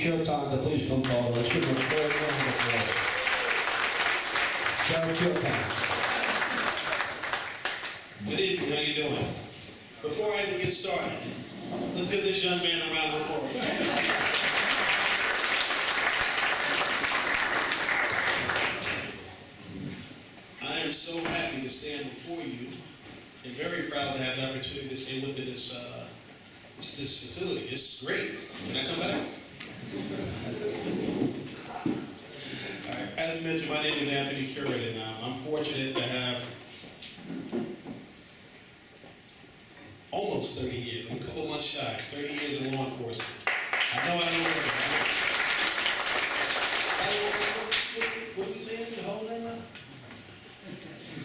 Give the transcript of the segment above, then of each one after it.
Cureton to please come forward. Let's give him a big round of applause. Sheriff Cureton. Good evening, how you doing? Before I even get started, let's give this young man a round of applause. I am so happy to stand before you and very proud to have the opportunity to stand within this facility. It's great. Can I come back? All right. As mentioned, my name is Anthony Cureton. I'm fortunate to have almost 30 years. I'm a couple months shy. 30 years in law enforcement. I know I don't work. What are we saying? The whole thing now?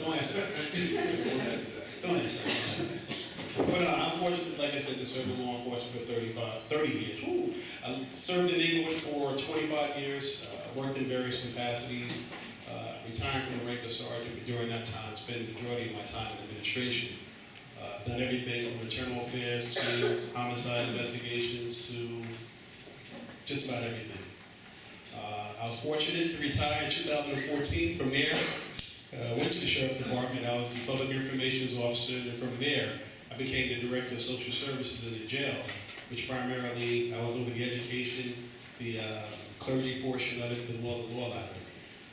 Don't answer that. Don't answer that. But I'm fortunate, like I said, to serve in law enforcement for 30 years. Ooh. I served in Inglewood for 25 years, worked in various capacities, retired from the rank of sergeant, but during that time, spent the majority of my time in administration. Done everything from internal affairs to homicide investigations to just about everything. I was fortunate to retire in 2014. From there, went to the Sheriff's Department. I was the Public Information Officer, and from there, I became the Director of Social Services in the jail, which primarily I was over the education, the clergy portion of it, as well as the law library.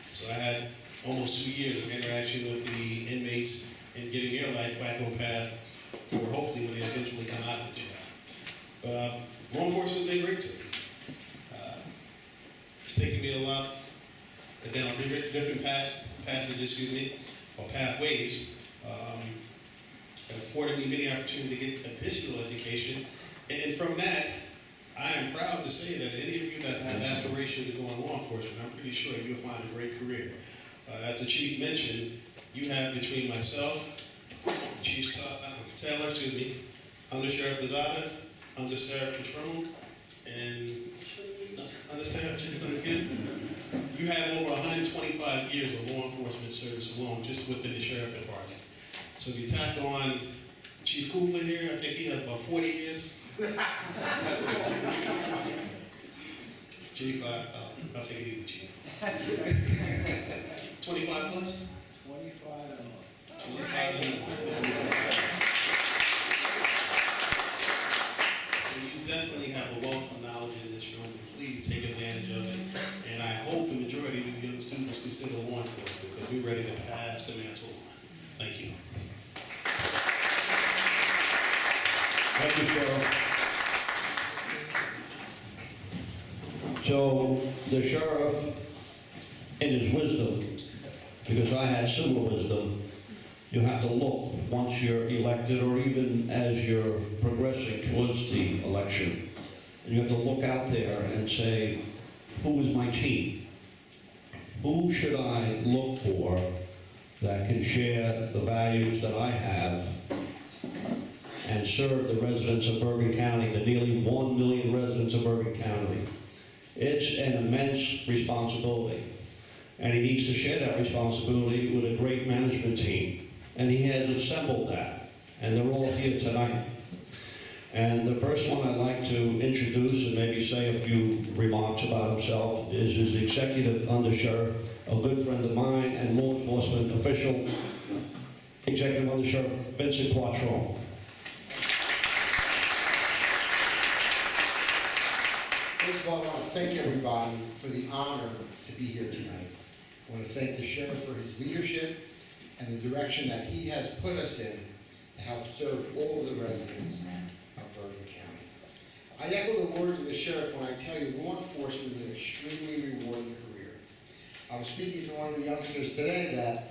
So I had almost 2 years of interaction with the inmates and getting their life back on path for hopefully when they eventually come out of the jail. Law enforcement has been great to me. It's taken me a lot down different pathways. It afforded me many opportunities to get additional education. And from that, I am proud to say that any of you that have aspirations to go in law enforcement, I'm pretty sure you'll find a great career. As the Chief mentioned, you have between myself, Chief Taylor, Under Sheriff Bezada, Under Sheriff Cureton, and Under Sheriff Jensen again. You have over 125 years of law enforcement service alone just within the Sheriff Department. So if you tacked on Chief Kugler here, I think he has about 40 years. Chief, I'll take it easy, Chief. 25 plus? 25 and more. 25 and more. So you definitely have a wealth of knowledge in this room. Please take advantage of it. And I hope the majority of you young students consider law enforcement because we're ready to pass the mantle on. Thank you. Thank you, Sheriff. So the sheriff, in his wisdom, because I had similar wisdom, you have to look once you're elected or even as you're progressing towards the election. And you have to look out there and say, who is my team? Who should I look for that can share the values that I have and serve the residents of Bergen County, the nearly 1 million residents of Bergen County? It's an immense responsibility. And he needs to share that responsibility with a great management team. And he has assembled that. And they're all here tonight. And the first one I'd like to introduce and maybe say a few remarks about himself is his executive undersheriff, a good friend of mine and law enforcement official, Executive Undersheriff Vincent Cureton. First of all, I want to thank everybody for the honor to be here tonight. I want to thank the sheriff for his leadership and the direction that he has put us in to help serve all of the residents of Bergen County. I echo the words of the sheriff when I tell you law enforcement is an extremely rewarding career. I was speaking to one of the youngsters today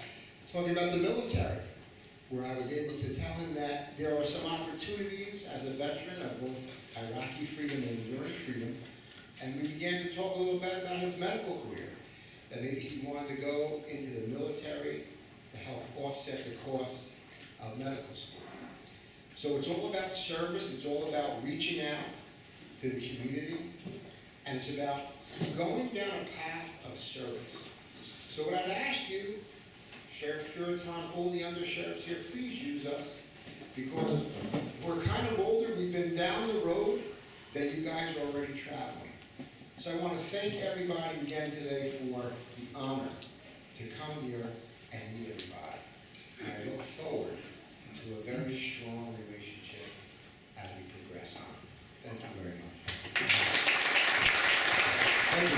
talking about the military, where I was able to tell him that there are some opportunities as a veteran of both Iraqi freedom and enduring freedom. And we began to talk a little bit about his medical career, that maybe he wanted to go into the military to help offset the costs of medical school. So it's all about service, it's all about reaching out to the community, and it's about going down a path of service. So what I'd ask you, Sheriff Cureton, all the undersheriffs here, please use us, because we're kind of older, we've been down the road that you guys are already traveling. So I want to thank everybody again today for the honor to come here and meet everybody. And I look forward to a very strong relationship as we progress on. Thank you very much. Thank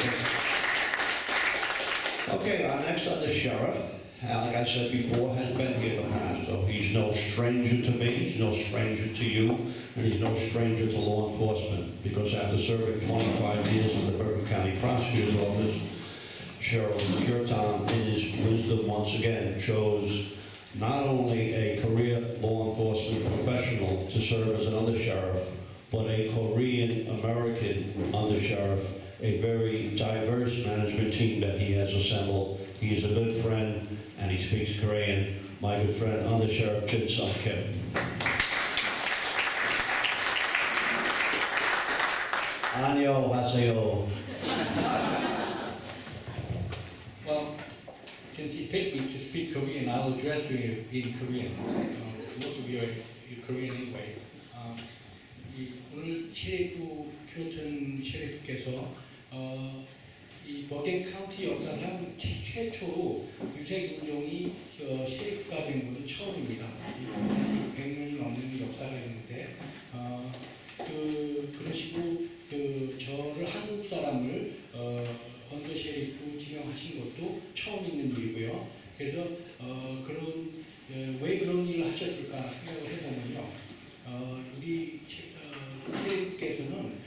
you. Okay, our next undersheriff, like I said before, has been here in the past, so he's no stranger to me, he's no stranger to you, and he's no stranger to law enforcement, because after serving 25 years in the Bergen County Prosecutor's Office, Sheriff Cureton, in his wisdom once again, chose not only a career law enforcement professional to serve as an undersheriff, but a Korean-American undersheriff, a very diverse management team that he has assembled. He is a good friend, and he speaks Korean. My good friend, Undersheriff Jin Kim. 안녕하세요. Well, since you picked me to speak Korean, I'll address you in Korean. Most of you are Korean anyway. 오늘 셰리프 큐레톤 셰리프께서 이 버겐 카운티 역사상 최초로 유색 인종이 셰리프가 된 것은 처음입니다. 100년이 넘는 역사가 있는데 그러시고 저를 한국 사람을 언더 셰리프 지명하신 것도 처음 있는 일이고요. 그래서 왜 그런 일을 하셨을까 생각을 해보면요. 우리 셰리프께서는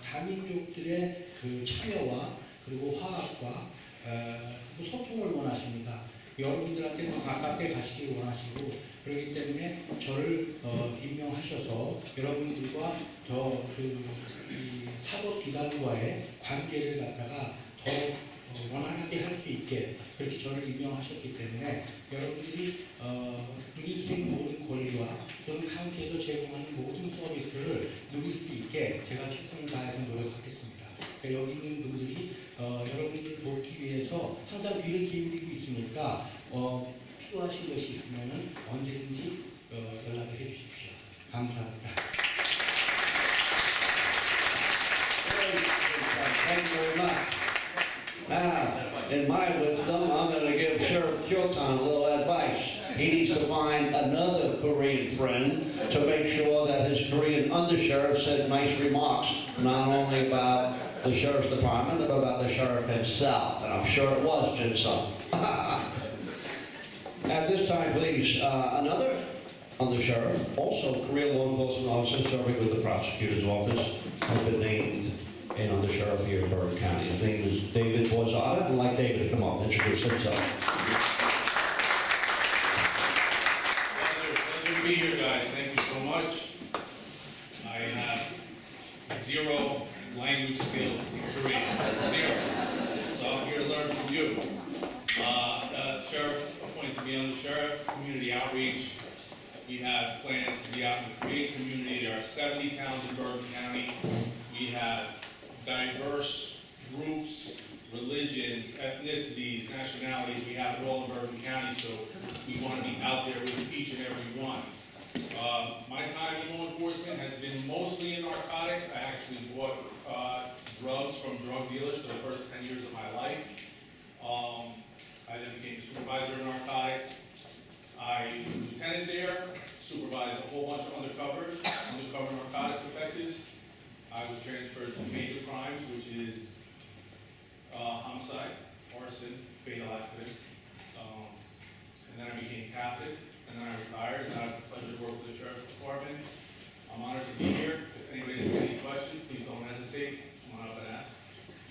다민족들의 그 참여와 그리고 화합과 소통을 원하십니다. 여러분들한테 더 가깝게 가시길 원하시고, 그렇기 때문에 저를 임명하셔서 여러분들과 더 이 사법기관과의 관계를 갖다가 더 원활하게 할 수 있게 그렇게 저를 임명하셨기 때문에 여러분들이 누릴 수 있는 모든 권리와 또는 카운티에서 제공하는 모든 서비스를 누릴 수 있게 제가 최선을 다해서 노력하겠습니다. 그러니까 여기 있는 분들이 여러분들을 돕기 위해서 항상 귀를 기울이고 있으니까 필요하신 것이 있으면 언제든지 연락을 해주십시오. 감사합니다. Thank you very much. Now, in my wisdom, I'm going to give Sheriff Cureton a little advice. He needs to find another Korean friend to make sure that his Korean undersheriff said nice remarks, not only about the sheriff's department, but about the sheriff himself. And I'm sure it was Jin-sung. At this time, please, another undersheriff, also Korean law enforcement officer serving with the prosecutor's office, has been named an undersheriff here in Bergen County. His name is David Borzada. I'd like David to come up and introduce himself. Pleasure to be here, guys. Thank you so much. I have zero language skills in Korean. Zero. So I'm here to learn from you. Sheriff appointed me undersheriff, community outreach. We have plans to be out in the Korean community. There are 70 towns in Bergen County. We have diverse groups, religions, ethnicities, nationalities. We have it all in Bergen County, so we want to be out there with each and every one. My time in law enforcement has been mostly in narcotics. I actually bought drugs from drug dealers for the first 10 years of my life. I then became supervisor of narcotics. I was a lieutenant there, supervised a whole bunch of undercover narcotics detectives. I was transferred to major crimes, which is homicide, arson, fatal accidents. And then I became captain, and then I retired, and I have the pleasure to work for the Sheriff's Department. I'm honored to be here. If anybody has any questions, please don't hesitate. Come on up and ask.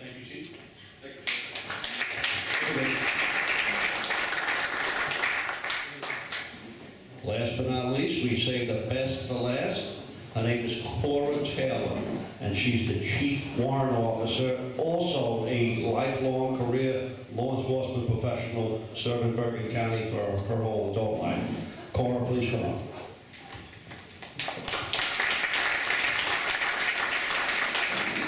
Thank you, Chief. Thank you. Last but not least, we save the best for last. Her name is Cora Taylor, and she's the Chief Warrant Officer, also a lifelong career law enforcement professional serving Bergen County for her whole adult life. Cora, please come up.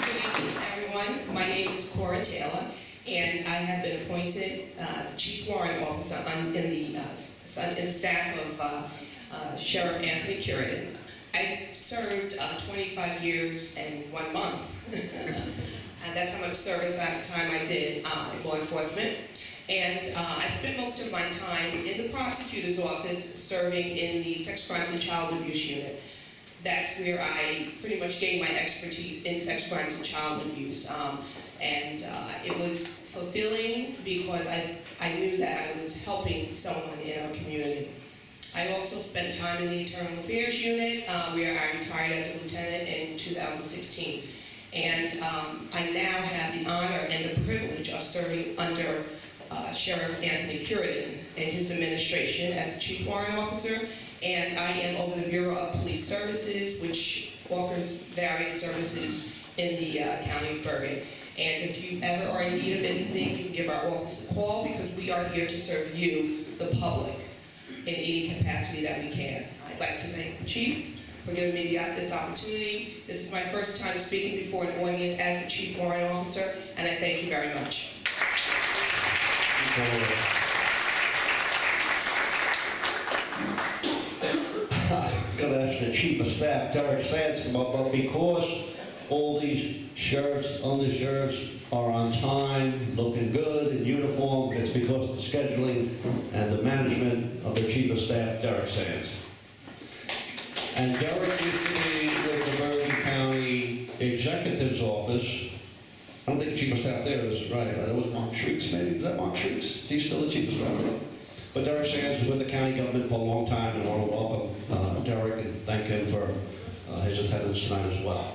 Good evening to everyone. My name is Cora Taylor, and I have been appointed the Chief Warrant Officer in the staff of Sheriff Anthony Cureton. I served 25 years and 1 month. and that's how much service at the time I did in law enforcement. And I spent most of my time in the prosecutor's office serving in the sex crimes and child abuse unit. That's where I pretty much gained my expertise in sex crimes and child abuse. It was fulfilling because I knew that I was helping someone in our community. I also spent time in the Internal Affairs Unit, where I retired as a lieutenant in 2016. And I now have the honor and the privilege of serving under Sheriff Anthony Cureton and his administration as the Chief Warrant Officer. And I am over the Bureau of Police Services, which offers various services in the County of Bergen. And if you ever are in need of anything, you can give our office a call, because we are here to serve you, the public, in any capacity that we can. I'd like to thank the Chief for giving me this opportunity. This is my first time speaking before an audience as the Chief Warrant Officer, and I thank you very much. I'm going to ask the Chief of Staff, Derek Sands, to come up, but because all these sheriffs, under-sheriffs are on time, looking good, in uniform, it's because of the scheduling and the management of the Chief of Staff, Derek Sands. And Derek used to be with the Bergen County Executive's Office. I don't think the Chief of Staff there is, right, that was Mark Shrieks, maybe, is that Mark Shrieks? Is he still the Chief of Staff there? But Derek Sands was with the county government for a long time, and I want to welcome Derek and thank him for his attendance tonight as well.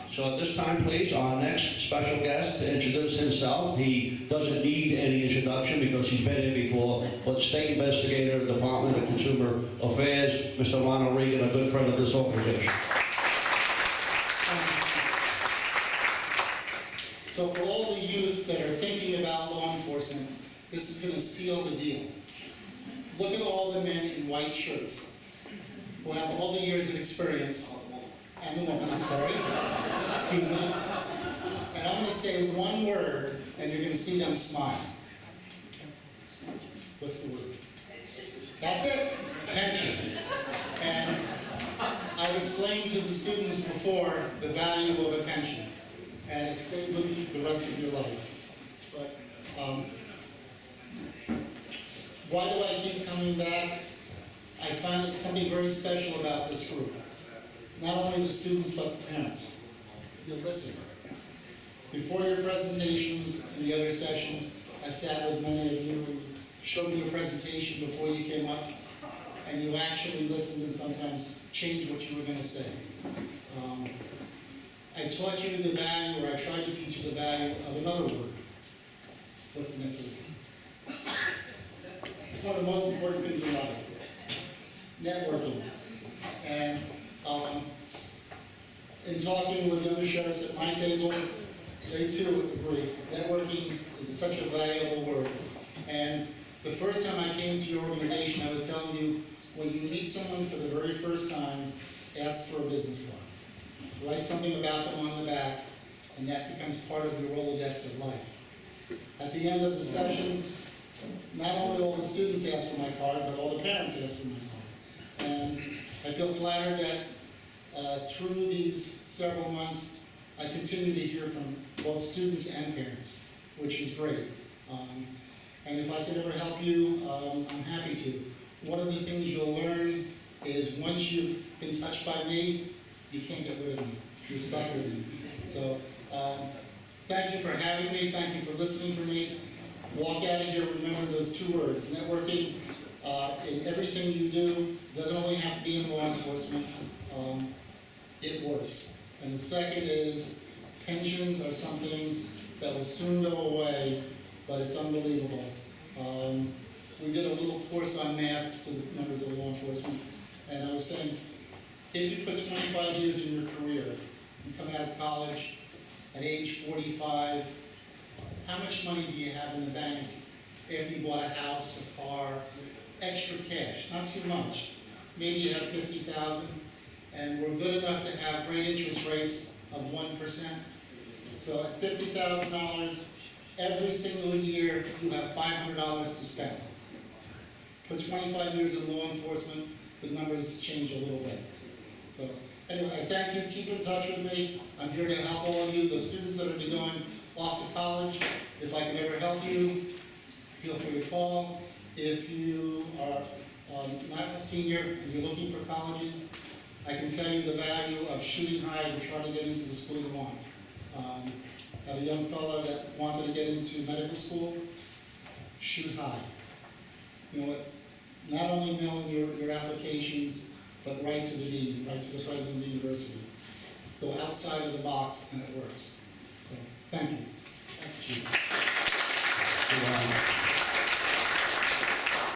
So at this time, please, our next special guest to introduce himself. He doesn't need any introduction because he's been here before, but State Investigator, Department of Consumer Affairs, Mr. Ronald Regan, a good friend of this organization. So for all the youth that are thinking about law enforcement, this is going to seal the deal. Look at all the men in white shirts who have all the years of experience, and the woman, I'm sorry, excuse me, and I'm going to say one word, and you're going to see them smile. What's the word? That's it, pension. And I've explained to the students before the value of a pension, and it stays with you for the rest of your life. But why do I keep coming back? I find something very special about this group. Not only the students, but the parents. You listen. Before your presentations and the other sessions, I sat with many of you and showed you a presentation before you came up, and you actually listened and sometimes changed what you were going to say. I taught you the value, or I tried to teach you the value of another word. What's the next word? It's one of the most important things in life. Networking. And in talking with the other sheriffs at my table, they too agree. Networking is such a valuable word. And the first time I came to your organization, I was telling you, when you meet someone for the very first time, ask for a business card. Write something about them on the back, and that becomes part of your Rolodex of life. At the end of the session, not only all the students ask for my card, but all the parents ask for my card. And I feel flattered that through these several months, I continue to hear from both students and parents, which is great. And if I could ever help you, I'm happy to. One of the things you'll learn is once you've been touched by me, you can't get rid of me. You're stuck with me. So thank you for having me. Thank you for listening for me. Walk out of here, remember those two words, networking. In everything you do, doesn't only have to be in law enforcement. It works. And the second is pensions are something that will soon go away, but it's unbelievable. We did a little course on math to the members of law enforcement, and I was saying, if you put 25 years in your career, you come out of college at age 45, how much money do you have in the bank after you bought a house, a car, extra cash? Not too much. Maybe you have 50,000, and we're good enough to have great interest rates of 1%. So at $50,000, every single year you have $500 to spend. Put 25 years in law enforcement, the numbers change a little bit. So Anyway, I thank you, keep in touch with me. I'm here to help all of you, the students that will be going off to college. If I can ever help you, feel free to call. If you are not a senior and you're looking for colleges, I can tell you the value of shooting high to try to get into the school you want. I have a young fellow that wanted to get into medical school. Shoot high. You know what? Not only mail in your applications, but write to the dean, write to the president of the university. Go outside of the box and it works. So, thank you. Thank you, Chief.